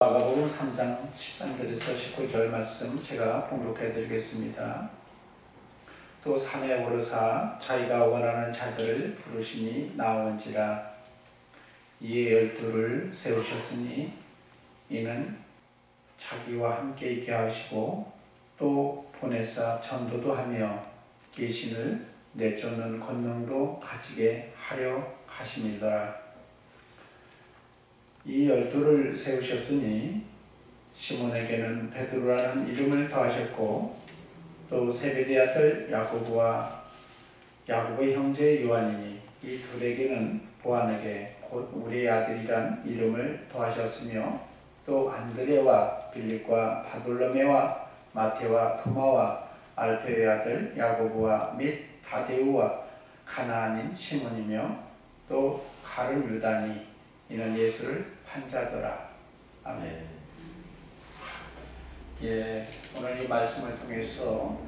마가복음 3장 13절에서 19절 말씀 제가 봉독해 드리겠습니다. 또 산에 오르사 자기가 원하는 자들을 부르시니 나온지라. 이에 12를 세우셨으니 이는 자기와 함께 있게 하시고 또 보내사 전도도 하며 계신을 내쫓는 권능도 가지게 하려 하심이더라. 이 12를 세우셨으니 시몬에게는 베드로라는 이름을 더하셨고 또 세베대 아들 야고보와 야고보의 형제 요한이니 이 둘에게는 보아에게 곧 우리의 아들이란 이름을 더하셨으며 또 안드레와 빌립과 바돌로메와 마테와 토마와 알페의 아들 야고보와 및 다데우와 가나안인 시몬이며 또 가룟 유다니 이는 예수를 판 자더라. 아멘. 오늘 이 말씀을 통해서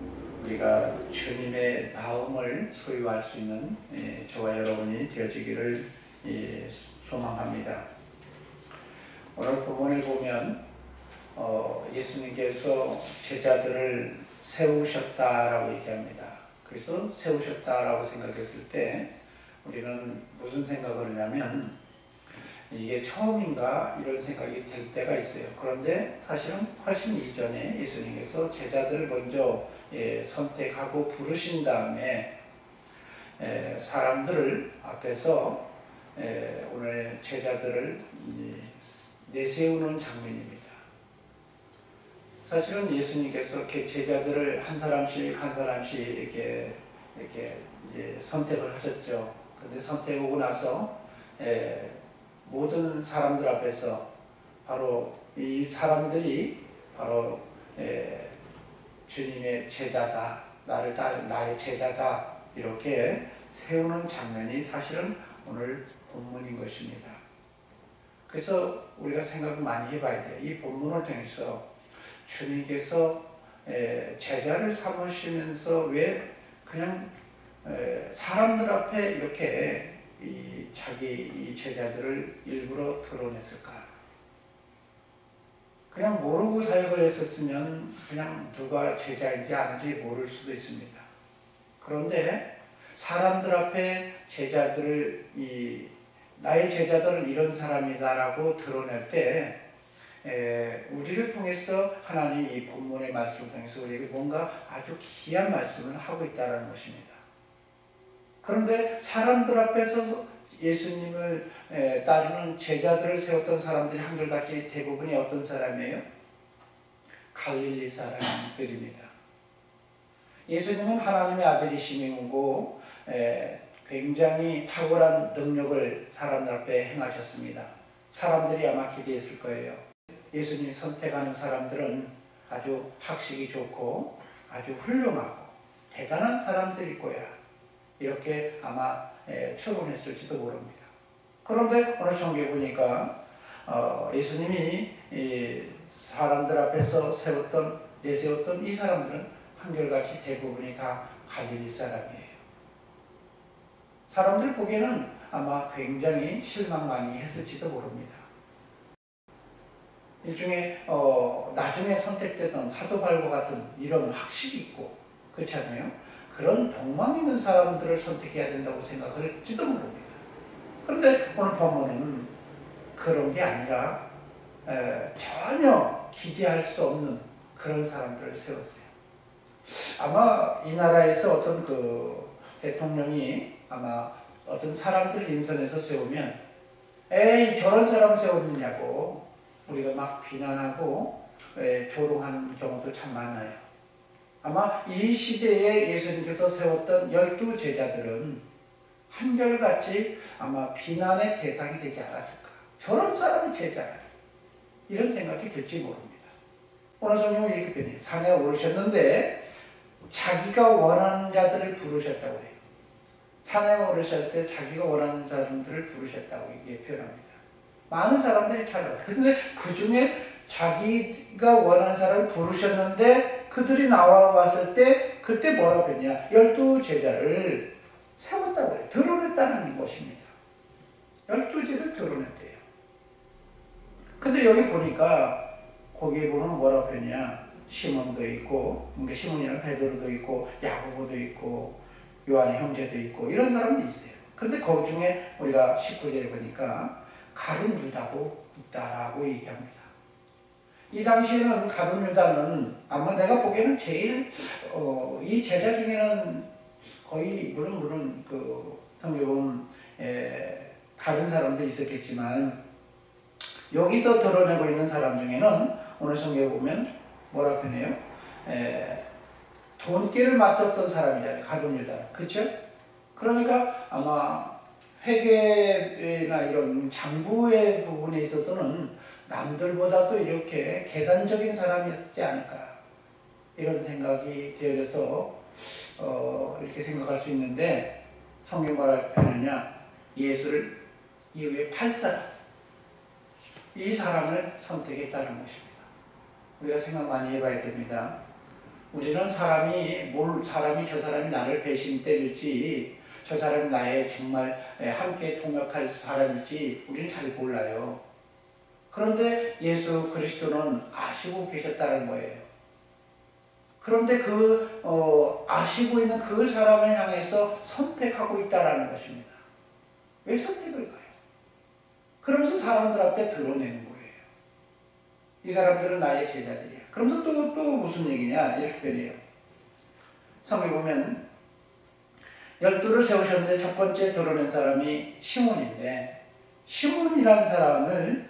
우리가 주님의 마음을 소유할 수 있는 저와 여러분이 되어지기를 소망합니다. 오늘 본문을 보면 예수님께서 제자들을 세우셨다라고 얘기합니다. 그래서 세우셨다라고 생각했을 때 우리는 무슨 생각을 하냐면 이게 처음인가 이런 생각이 들 때가 있어요. 그런데 사실은 훨씬 이전에 예수님께서 제자들을 먼저 선택하고 부르신 다음에 사람들을 앞에서 오늘 제자들을 내세우는 장면입니다. 사실은 예수님께서 이렇게 제자들을 한 사람씩 이렇게 선택을 하셨죠. 그런데 선택하고 나서 모든 사람들 앞에서 바로 이 사람들이 바로 주님의 제자다, 나를 따른 나의 제자다 이렇게 세우는 장면이 사실은 오늘 본문인 것입니다. 그래서 우리가 생각을 많이 해봐야 돼요. 이 본문을 통해서 주님께서 제자를 삼으시면서 왜 그냥 사람들 앞에 이렇게 자기 제자들을 일부러 드러냈을까? 그냥 모르고 사역을 했었으면 그냥 누가 제자인지 아닌지 모를 수도 있습니다. 그런데 사람들 앞에 제자들을 나의 제자들은 이런 사람이다라고 드러낼 때 우리를 통해서 하나님이 이 본문의 말씀을 통해서 우리에게 뭔가 아주 귀한 말씀을 하고 있다는 것입니다. 그런데 사람들 앞에서 예수님을 따르는 제자들을 세웠던 사람들이 한결같이 대부분이 어떤 사람이에요? 갈릴리 사람들입니다. 예수님은 하나님의 아들이시고 굉장히 탁월한 능력을 사람들 앞에 행하셨습니다. 사람들이 아마 기대했을 거예요. 예수님이 선택하는 사람들은 아주 학식이 좋고 아주 훌륭하고 대단한 사람들일 거야. 이렇게 아마 추론했을지도 모릅니다. 그런데 오늘 성경에 보니까 예수님이 사람들 앞에서 내세웠던 이 사람들은 한결같이 대부분이 다 갈릴리 사람이에요. 사람들 보기에는 아마 굉장히 실망 많이 했을지도 모릅니다. 일종의 나중에 선택되던 사도 바울과 같은 이런 학식이 있고 그렇지 않아요? 그런 동망 있는 사람들을 선택해야 된다고 생각할지도 모릅니다. 그런데 오늘 본문은 그런 게 아니라 전혀 기대할 수 없는 그런 사람들을 세웠어요. 아마 이 나라에서 어떤 대통령이 아마 어떤 사람들을 인선해서 세우면 에이 저런 사람 세웠느냐고 우리가 막 비난하고 조롱하는 경우도 참 많아요. 아마 이 시대에 예수님께서 세웠던 12 제자들은 한결같이 아마 비난의 대상이 되지 않았을까. 저런 사람이 제자라. 이런 생각이 들지 모릅니다. 오늘 성경은 이렇게 표현해요. 산에 오르셨는데 자기가 원하는 자들을 부르셨다고 해요. 산에 오르실 때 자기가 원하는 사람들을 부르셨다고 이렇게 표현합니다. 많은 사람들이 찾아왔어요. 그런데 그 중에 자기가 원하는 사람을 부르셨는데 그들이 나와왔을 때 그때 뭐라고 했냐? 12 제자를 세웠다고 해요. 드러냈다는 것입니다. 12제를 드러냈대요. 근데 근데 여기 보니까 거기에 보면 뭐라고 표현이냐? 시몬도 있고, 그러니까 시몬이나 베드로도 있고, 야고보도 있고, 요한의 형제도 있고 이런 사람도 있어요. 그런데 그 중에 우리가 19절에 보니까 가룟 유다도 있다라고 얘기합니다. 이 당시에는 가룟 유다는 아마 내가 보기에는 제일 이 제자 중에는 거의 물론 그 성경은 다른 사람도 있었겠지만 여기서 드러내고 있는 사람 중에는 오늘 성경에 보면 뭐라 표현해요? 돈기를 맡았던 사람이잖아요. 가룟 유다는. 그렇죠? 그러니까 아마 회계나 이런 장부의 부분에 있어서는 남들보다도 이렇게 계산적인 사람이었지 않을까 이런 생각이 되어져서 이렇게 생각할 수 있는데 성경 뭐라 표현하냐? 예수를 이후에 팔 사람, 이 사람을 선택했다는 것입니다. 우리가 생각 많이 해봐야 됩니다. 우리는 사람이 저 사람이 나를 배신 때릴지 저 사람이 나의 정말 함께 통역할 사람일지 우리는 잘 몰라요. 그런데 예수 그리스도는 아시고 계셨다는 거예요. 그런데 아시고 있는 그 사람을 향해서 선택하고 있다는 것입니다. 왜 선택을까요? 그러면서 사람들 앞에 드러내는 거예요. 이 사람들은 나의 제자들이야. 그러면서 또 무슨 얘기냐 이렇게 표현해요. 성경에 보면 12를 세우셨는데 첫 번째 드러낸 사람이 시몬인데 시몬이라는 사람을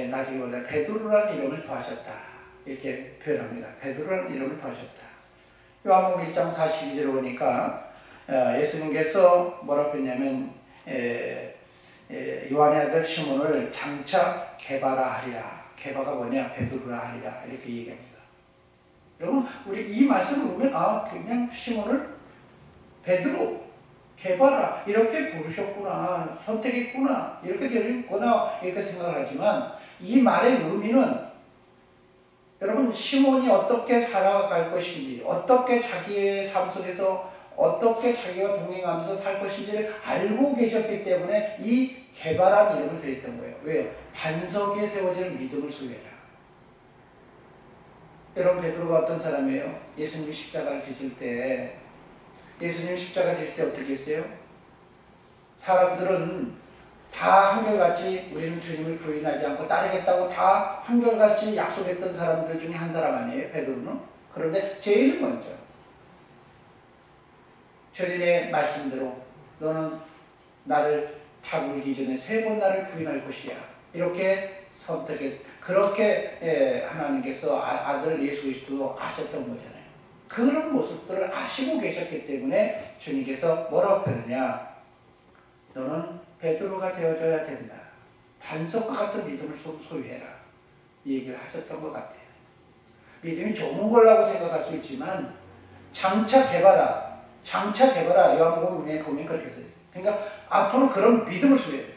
나중에 원래 베드로라는 이름을 더하셨다 이렇게 표현합니다. 베드로라는 이름을 더하셨다. 요한복음 1장 42절을 보니까 예수님께서 뭐라고 했냐면 요한의 아들 시몬을 장차 게바라 하리라. 게바가 뭐냐? 베드로라 하리라. 이렇게 얘기합니다. 여러분 우리 이 말씀을 보면 그냥 시몬을 베드로, 게바라 이렇게 부르셨구나, 선택했구나, 이렇게 되었구나 이렇게 생각을 하지만 이 말의 의미는 여러분 시몬이 어떻게 살아갈 것인지, 어떻게 자기의 삶 속에서 어떻게 자기가 동행하면서 살 것인지를 알고 계셨기 때문에 이 게바라는 이름을 드렸던 거예요. 왜요? 반석에 세워지는 믿음을 소유해라. 여러분 베드로가 어떤 사람이에요? 예수님이 십자가를 지실 때 어떻게 했어요? 사람들은 다 한결같이 우리는 주님을 부인하지 않고 따르겠다고 다 한결같이 약속했던 사람들 중에 한 사람 아니에요? 베드로는? 그런데 제일 먼저 주님의 말씀대로 너는 나를 타불기 전에 3번 나를 부인할 것이야. 이렇게 그렇게 하나님께서 아들 예수 그리스도도 아셨던 거잖아요. 그런 모습들을 아시고 계셨기 때문에 주님께서 뭐라고 표현하냐? 너는 베드로가 되어줘야 된다. 반석과 같은 믿음을 소유해라. 이 얘기를 하셨던 것 같아요. 믿음이 좋은 거라고 생각할 수 있지만 장차 개발아 요한복음에 보면 그렇게 써있어요. 그러니까 앞으로 그런 믿음을 소유해야 된다.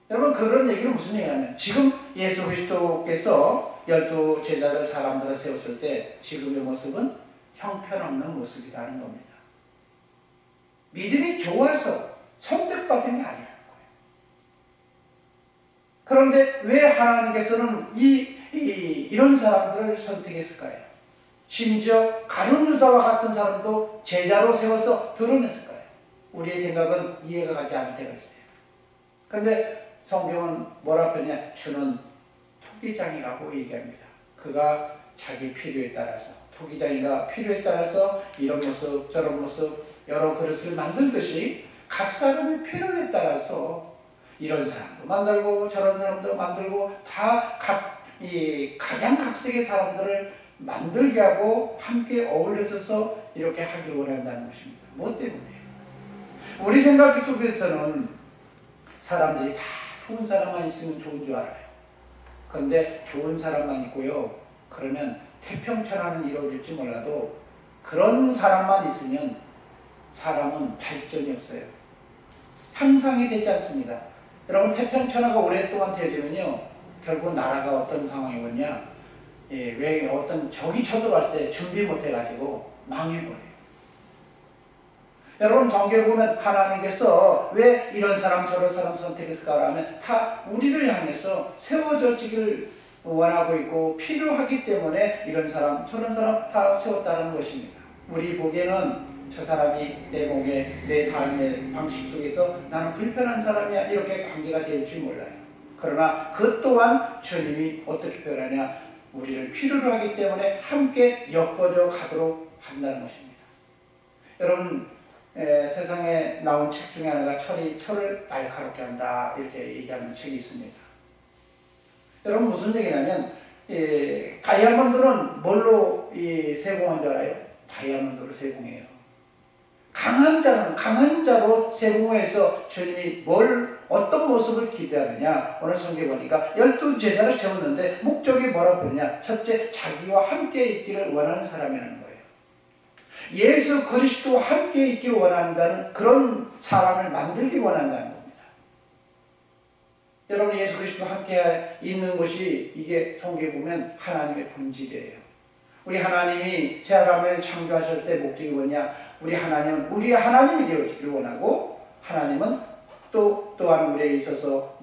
여러분 그런 얘기는 무슨 얘기냐면 지금 예수 그리스도께서 12 제자들 사람들을 세웠을 때 지금의 모습은 형편없는 모습이라는 겁니다. 믿음이 좋아서 선택받은 게 아니라는 거예요. 그런데 왜 하나님께서는 이런 사람들을 선택했을까요? 심지어 가룟 유다와 같은 사람도 제자로 세워서 드러냈을 거예요. 우리의 생각은 이해가 가지 않을 때가 있어요. 그런데 성경은 뭐라 그러냐? 주는 토기장이라고 얘기합니다. 그가 자기 필요에 따라서 토기장이가 필요에 따라서 이런 모습 저런 모습 여러 그릇을 만들듯이 각 사람의 필요에 따라서 이런 사람도 만들고 저런 사람도 만들고 다 각양각색의 사람들을 만들게 하고 함께 어울려져서 이렇게 하기를 원한다는 것입니다. 뭐 때문에? 우리 생각 속에서는 사람들이 다 좋은 사람만 있으면 좋은 줄 알아요. 그런데 좋은 사람만 있고요. 그러면 태평천하는 이루어질지 몰라도 그런 사람만 있으면 사람은 발전이 없어요. 향상이 되지 않습니다. 여러분 태평천하가 오랫동안 되어지면요. 결국 나라가 어떤 상황이 오냐? 왜 어떤 적이 쳐들어갈 때 준비 못해가지고 망해버려요. 여러분 성경에 보면 하나님께서 왜 이런 사람 저런 사람 선택했을까 하면 다 우리를 향해서 세워져지기를 원하고 있고 필요하기 때문에 이런 사람 저런 사람 다 세웠다는 것입니다. 우리 보기에는 저 사람이 내 몸에 내 삶의 방식 속에서 나는 불편한 사람이야 이렇게 관계가 될지 몰라요. 그러나 그 또한 주님이 어떻게 표현하냐, 우리를 필요로 하기 때문에 함께 엮어져 가도록 한다는 것입니다. 여러분 세상에 나온 책 중에 하나가 철을 날카롭게 한다 이렇게 얘기하는 책이 있습니다. 여러분 무슨 얘기냐면 다이아몬드는 뭘로 세공한 줄 알아요? 다이아몬드로 세공해요. 강한 자는 강한 자로 세공해서 주님이 어떤 모습을 기대하느냐. 오늘 성경에 보니까 12제자를 세웠는데 목적이 뭐라고 그러냐. 첫째, 자기와 함께 있기를 원하는 사람이라는 거예요. 예수 그리스도와 함께 있기를 원한다는 그런 사람을 만들기 원한다는 겁니다. 여러분 예수 그리스도와 함께 있는 것이 이게 성경에 보면 하나님의 본질이에요. 우리 하나님이 사람을 창조하실 때 목적이 뭐냐? 우리 하나님은 우리의 하나님이 되어지기를 원하고 하나님은 또한 우리에 있어서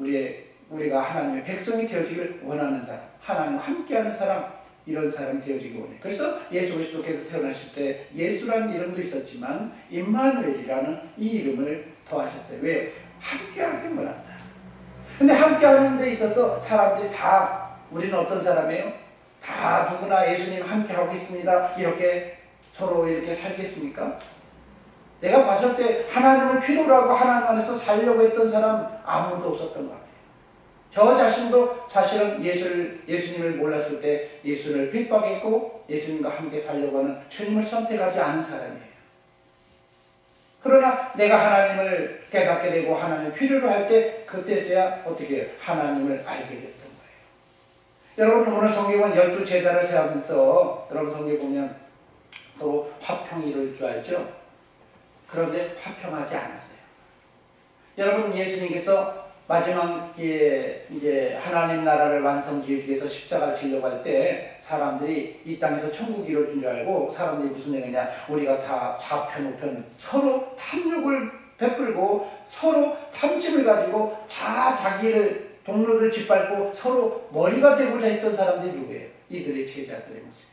우리가 하나님의 백성이 되어지기를 원하는 사람, 하나님과 함께하는 사람, 이런 사람이 되어지기 원해요. 그래서 예수 그리스도께서 태어나실 때 예수라는 이름도 있었지만 임마누엘이라는 이 이름을 더하셨어요. 왜요? 함께하기 원한다. 근데 함께하는 데 있어서 사람들이 다 우리는 어떤 사람이에요? 다 누구나 예수님 함께하고 있습니다. 이렇게 서로 이렇게 살겠습니까? 내가 봤을 때 하나님을 필요로 하고 하나님 안에서 살려고 했던 사람 아무도 없었던 것 같아요. 저 자신도 사실은 예수님을 몰랐을 때 예수를 핍박했고 예수님과 함께 살려고 하는 주님을 선택하지 않은 사람이에요. 그러나 내가 하나님을 깨닫게 되고 하나님을 필요로 할 때 그때서야 어떻게 해요? 하나님을 알게 됐던 거예요. 여러분 오늘 성경은 12제자를 세우면서 여러분 성경에 보면 서로 화평이 이룰 줄 알죠? 그런데 화평하지 않았어요. 여러분 예수님께서 마지막에 이제 하나님 나라를 완성지기 위해서 십자가를 지려고 할 때 사람들이 이 땅에서 천국이 이루어진 줄 알고 사람들이 무슨 얘기냐, 우리가 다 좌편 우편 서로 탐욕을 베풀고 서로 탐심을 가지고 다 자기를 동료를 짓밟고 서로 머리가 되고자 했던 사람들이 누구예요? 이들의 제자들의 모습이었어요.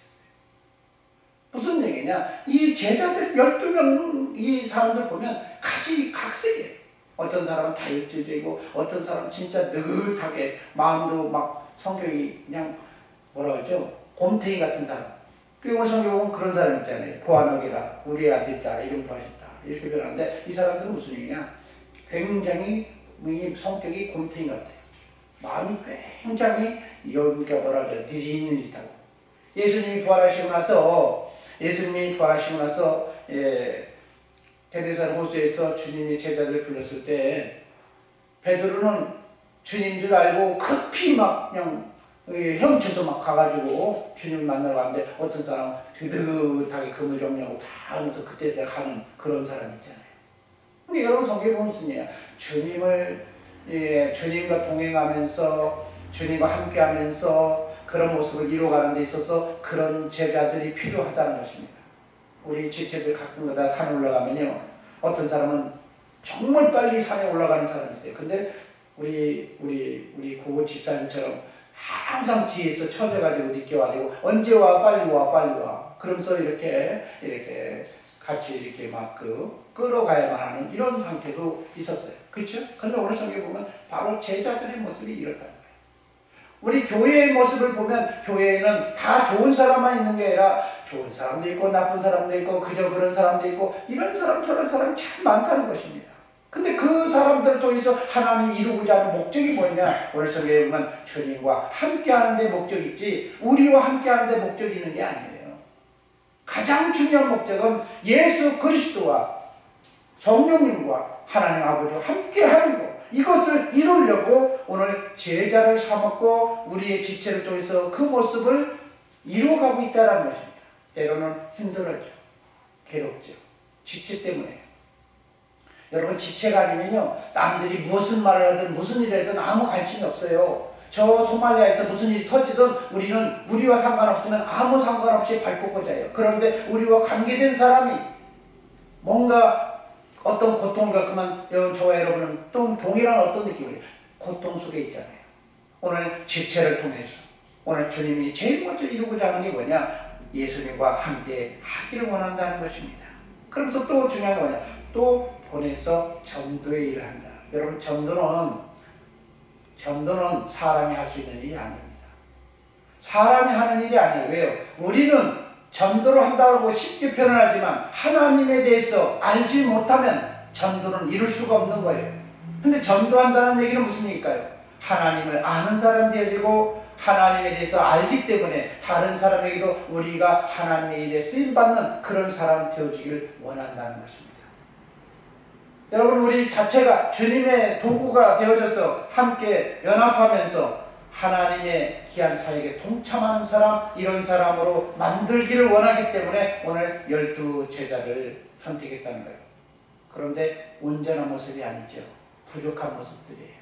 무슨 얘기냐, 이 제자들 12명 이 사람들 보면 각색이에요. 어떤 사람은 다혈질적이고 어떤 사람은 진짜 느긋하게 마음도 막 성격이 그냥 뭐라 그러죠? 곰탱이 같은 사람. 그리고 성경 보면 그런 사람 있잖아요. 보아노기라 우리 아들다 이름 구하셨다 이렇게 변하는데 이 사람들은 무슨 얘기냐, 굉장히 성격이 곰탱이 같아요. 마음이 굉장히 뭐라 그러죠? 뉘지 있는 짓하고. 예수님이 부활하시고 나서 베데스다 호수에서 주님이 제자들을 불렀을 때 베드로는 주님인 줄 알고 급히 막 그냥 헤엄쳐서 막 가가지고 주님을 만나러 가는데 어떤 사람은 드득하게 금을 정리하고 다 하면서 그때서야 가는 그런 사람 있잖아요. 근데 여러분 성경에 보면 무슨 얘기야? 주님과 동행하면서 주님과 함께하면서 그런 모습을 이루어가는 데 있어서 그런 제자들이 필요하다는 것입니다. 우리 지체들 가끔가다 산에 올라가면요, 어떤 사람은 정말 빨리 산에 올라가는 사람이 있어요. 근데 우리 고고 집사님처럼 항상 뒤에서 쳐져가지고 늦게 와가지고 언제 와, 빨리 와 그러면서 이렇게 같이 이렇게 막 끌어가야만 하는 이런 상태도 있었어요. 그렇죠? 그런데 오늘 성경에 보면 바로 제자들의 모습이 이렇다는 거예요. 우리 교회의 모습을 보면 교회에는 다 좋은 사람만 있는 게 아니라 좋은 사람도 있고 나쁜 사람도 있고 그저 그런 사람도 있고 이런 사람 저런 사람이 참 많다는 것입니다. 근데 그 사람들을 통해서 하나님이 이루고자 하는 목적이 뭐냐? 오늘 성경에 보면 주님과 함께하는 데 목적이 있지 우리와 함께하는 데 목적이 있는 게 아니에요. 가장 중요한 목적은 예수 그리스도와 성령님과 하나님 아버지와 함께하는 것, 이것을 이루려고 오늘 제자를 삼았고 우리의 지체를 통해서 그 모습을 이루어가고 있다는 것입니다. 때로는 힘들었죠. 괴롭죠. 지체 때문에. 여러분 지체가 아니면요, 남들이 무슨 말을 하든 무슨 일을 하든 아무 관심이 없어요. 저 소말리아에서 무슨 일이 터지든 우리는 우리와 상관없으면 아무 상관없이 밟고 꽂아요. 그런데 우리와 관계된 사람이 뭔가 어떤 고통을 겪으면 저와 여러분은 또 동일한 어떤 느낌이에요. 고통 속에 있잖아요. 오늘 지체를 통해서 오늘 주님이 제일 먼저 이루고자 하는 게 뭐냐? 예수님과 함께 하기를 원한다는 것입니다. 그러면서 또 중요한 건 뭐냐? 또 보내서 전도의 일을 한다. 여러분, 전도는 사람이 할 수 있는 일이 아닙니다. 사람이 하는 일이 아니에요. 왜요? 우리는 전도를 한다고 쉽게 표현하지만 하나님에 대해서 알지 못하면 전도는 이룰 수가 없는 거예요. 근데 전도한다는 얘기는 무슨 얘기일까요? 하나님을 아는 사람 되어지고 하나님에 대해서 알기 때문에 다른 사람에게도 우리가 하나님의 일에 쓰임받는 그런 사람 되어지길 원한다는 것입니다. 여러분, 우리 자체가 주님의 도구가 되어져서 함께 연합하면서 하나님의 귀한 사역에 동참하는 사람, 이런 사람으로 만들기를 원하기 때문에 오늘 12 제자를 선택했다는 거예요. 그런데 온전한 모습이 아니죠. 부족한 모습들이에요.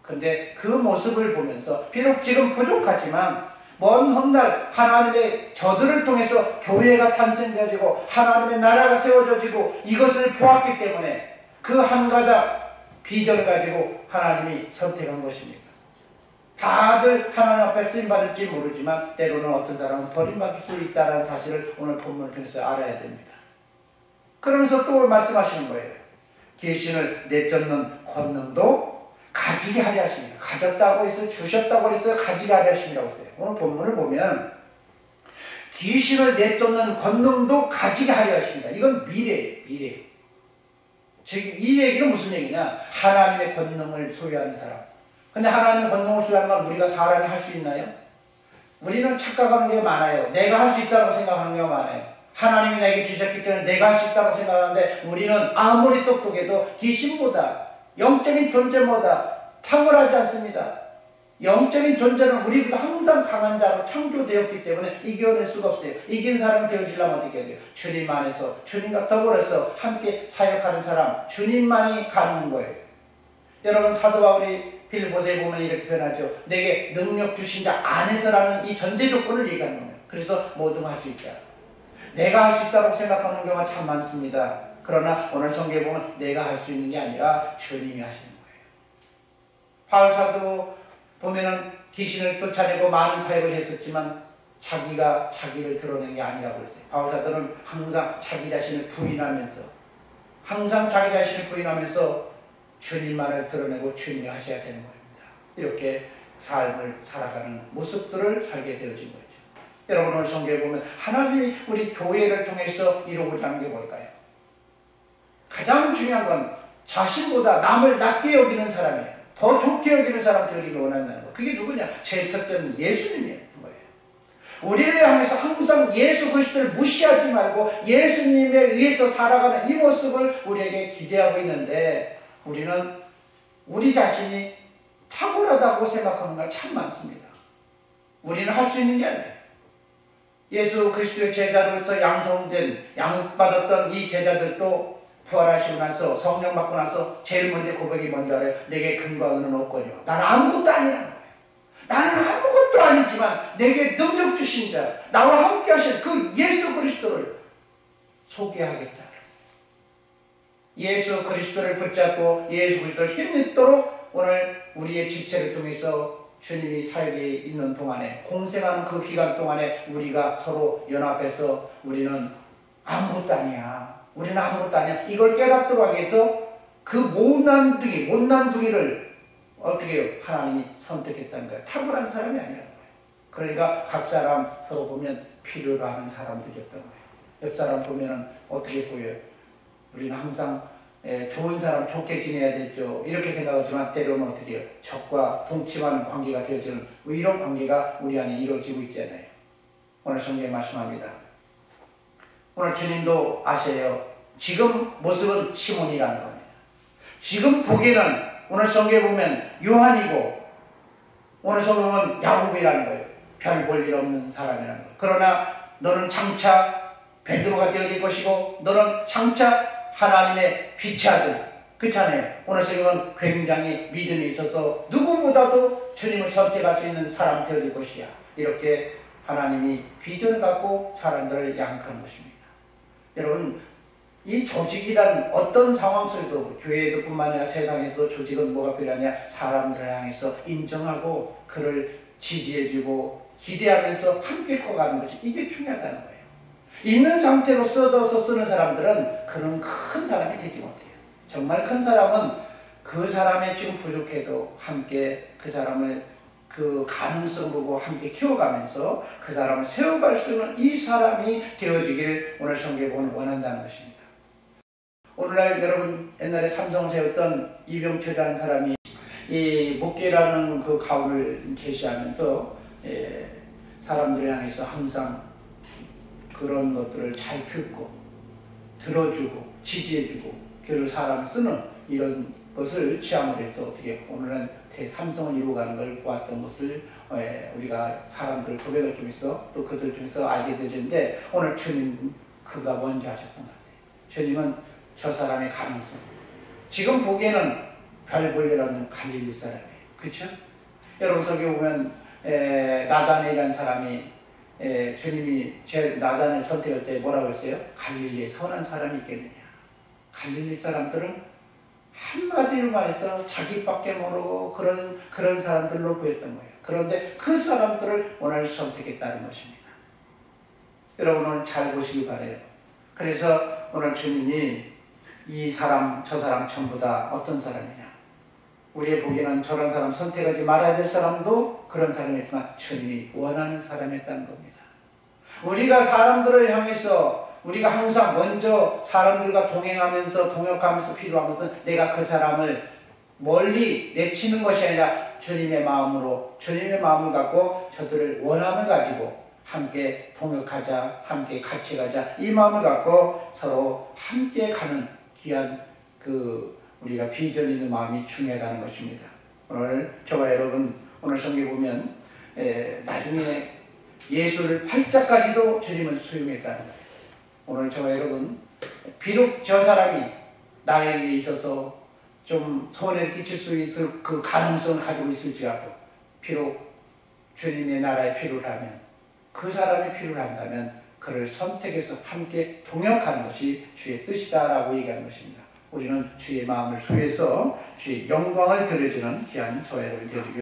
그런데 그 모습을 보면서 비록 지금 부족하지만 먼 훗날 하나님의 저들을 통해서 교회가 탄생되어지고 하나님의 나라가 세워져지고 이것을 보았기 때문에 그 한 가닥 비전을 가지고 하나님이 선택한 것입니다. 다들 하나님 앞에 쓰임받을지 모르지만 때로는 어떤 사람은 버림받을 수 있다는 사실을 오늘 본문을 통해서 알아야 됩니다. 그러면서 또 말씀하시는 거예요. 계신을 내쫓는 권능도 가지게 하려 하십니다. 가졌다고 해서 주셨다고 해서 가지게 하려 하십니다고 했어요. 오늘 본문을 보면 귀신을 내쫓는 권능도 가지게 하려 하십니다. 이건 미래예요. 미래. 즉 이 얘기는 무슨 얘기냐? 하나님의 권능을 소유하는 사람. 근데 하나님의 권능을 소유하는 건 우리가 사람이 할 수 있나요? 우리는 착각하는 게 많아요. 내가 할 수 있다고 생각하는 게 많아요. 하나님이 내게 주셨기 때문에 내가 할 수 있다고 생각하는데 우리는 아무리 똑똑해도 귀신보다 영적인 존재보다 탁월하지 않습니다. 영적인 존재는 우리보다 항상 강한 자로 창조되었기 때문에 이겨낼 수가 없어요. 이긴 사람이 되어지려면 어떻게 해야 돼요? 주님 안에서 주님과 더불어서 함께 사역하는 사람, 주님만이 가능한 거예요. 여러분, 사도 바울이 빌립보서에 보면 이렇게 표현하죠. 내게 능력 주신 자 안에서라는 이 전제 조건을 얘기하는 거예요. 그래서 뭐든 할 수 있다. 내가 할 수 있다고 생각하는 경우가 참 많습니다. 그러나 오늘 성경에 보면 내가 할 수 있는 게 아니라 주님이 하시는 거예요. 바울사도 보면은 귀신을 쫓아내고 많은 사역을 했었지만 자기가 자기를 드러낸 게 아니라고 했어요. 바울사도는 항상 자기 자신을 부인하면서 주님만을 드러내고 주님이 하셔야 되는 겁니다. 이렇게 삶을 살아가는 모습들을 살게 되어진 거죠. 여러분, 오늘 성경에 보면 하나님이 우리 교회를 통해서 이루고자 하는 게 뭘까요? 가장 중요한 건 자신보다 남을 낮게 여기는 사람이에요. 더 좋게 여기는 사람 되기를 원한다는 거. 그게 누구냐? 제일 첫째는 예수님이에요. 우리를 향해서 항상 예수 그리스도를 무시하지 말고 예수님에 의해서 살아가는 이 모습을 우리에게 기대하고 있는데 우리는 우리 자신이 탁월하다고 생각하는 걸 참 많습니다. 우리는 할 수 있는 게 아니에요. 예수 그리스도의 제자로서 양받았던 이 제자들도 부활하시고 나서 성령 받고 나서 제일 먼저 고백이 뭔지 알아요? 내게 금과 은은 없거니와 나는 아무것도 아니라는 거예요. 나는 아무것도 아니지만 내게 능력 주신 자, 나와 함께 하신 그 예수 그리스도를 소개하겠다. 예수 그리스도를 붙잡고 예수 그리스도를 힘내도록 오늘 우리의 지체를 통해서 주님이 사역에 있는 동안에, 공생하는 그 기간 동안에 우리가 서로 연합해서 우리는 아무것도 아니야. 우리는 아무것도 아니야. 이걸 깨닫도록 하기 위해서 그 못난 둥이를 어떻게 해요? 하나님이 선택했다는 거예요. 탁월한 사람이 아니라는 거예요. 그러니까 각 사람 서로 보면 필요로 하는 사람들이었던 거예요. 옆 사람 보면은 어떻게 보여요? 우리는 항상 좋은 사람 좋게 지내야 되죠. 이렇게 생각하지만 때로는 어떻게 해요? 적과 동침하는 관계가 되어지는 이런 관계가 우리 안에 이루어지고 있잖아요. 오늘 성경에 말씀합니다. 오늘 주님도 아셔요. 지금 모습은 시몬이라는 겁니다. 지금 보기에는 오늘 성경에 보면 요한이고 오늘 성경에 보면 야곱이라는 거예요. 별 볼 일 없는 사람이라는 거예요. 그러나 너는 장차 베드로가 되어질 것이고 너는 장차 하나님의 빛의 아들, 그렇잖아요. 오늘 성경은 굉장히 믿음이 있어서 누구보다도 주님을 선택할 수 있는 사람 되어질 것이야. 이렇게 하나님이 비전을 갖고 사람들을 양육하는 것입니다. 여러분, 이 조직이란 어떤 상황 속에도 교회도 뿐만 아니라 세상에서 조직은 뭐가 필요하냐? 사람들을 향해서 인정하고 그를 지지해주고 기대하면서 함께 커가는 것이 이게 중요하다는 거예요. 있는 상태로 써서 쓰는 사람들은 그런 큰 사람이 되지 못해요. 정말 큰 사람은 그 사람의 지금 부족해도 함께 그 사람을 그 가능성 보고 함께 키워가면서 그 사람을 세워갈 수 있는 이 사람이 되어지길 오늘 성경은 원한다는 것입니다. 오늘날 여러분 옛날에 삼성을 세웠던 이병철이라는 사람이 이 목계라는 그 가오를 제시하면서 사람들을 향해서 항상 그런 것들을 잘 듣고 들어주고 지지해주고 그를 사람 쓰는 이런 것을 취함으로 해서 어떻게 오늘은 삼성을 이루어가는 걸 보았던 것을 우리가 사람들 고백을 통해서 또 그들 중에서 알게 되는데 오늘 주님 그가 먼저 하셨던 것 같아요. 주님은 저 사람의 가능성. 지금 보기에는 별 볼 일 없는 갈릴리 사람이에요. 그렇죠? 여러분 성경 보면 나단이라는 사람이 주님이 나단을 선택할 때 뭐라고 했어요? 갈릴리에 선한 사람이 있겠느냐. 갈릴리 사람들은 한마디로 말해서 자기밖에 모르고 그런 사람들로 보였던 거예요. 그런데 그 사람들을 오늘 선택했다는 것입니다. 여러분 오늘 잘 보시기 바라요. 그래서 오늘 주님이 이 사람 저 사람 전부 다 어떤 사람이냐. 우리의 보기에는 저런 사람 선택하지 말아야 될 사람도 그런 사람이지만 주님이 원하는 사람이었다는 겁니다. 우리가 사람들을 향해서 우리가 항상 먼저 사람들과 동행하면서 동역하면서 필요하면서 내가 그 사람을 멀리 내치는 것이 아니라 주님의 마음으로 주님의 마음을 갖고 저들을 원함을 가지고 함께 동역하자 함께 같이 가자 이 마음을 갖고 서로 함께 가는 귀한 우리가 비전 있는 마음이 중요하다는 것입니다. 오늘 저와 여러분 오늘 성경 보면 나중에 예수를 팔자까지도 주님은 수용했다는 거예요. 오늘 저와 여러분 비록 저 사람이 나에게 있어서 좀 손해를 끼칠 수 있을 그 가능성을 가지고 있을지라도 비록 주님의 나라에 필요하면 그 사람이 필요한다면 그를 선택해서 함께 동역하는 것이 주의 뜻이다라고 얘기하는 것입니다. 우리는 주의 마음을 수해서 주의 영광을 드려주는 귀한 저와 여러분이 되어주길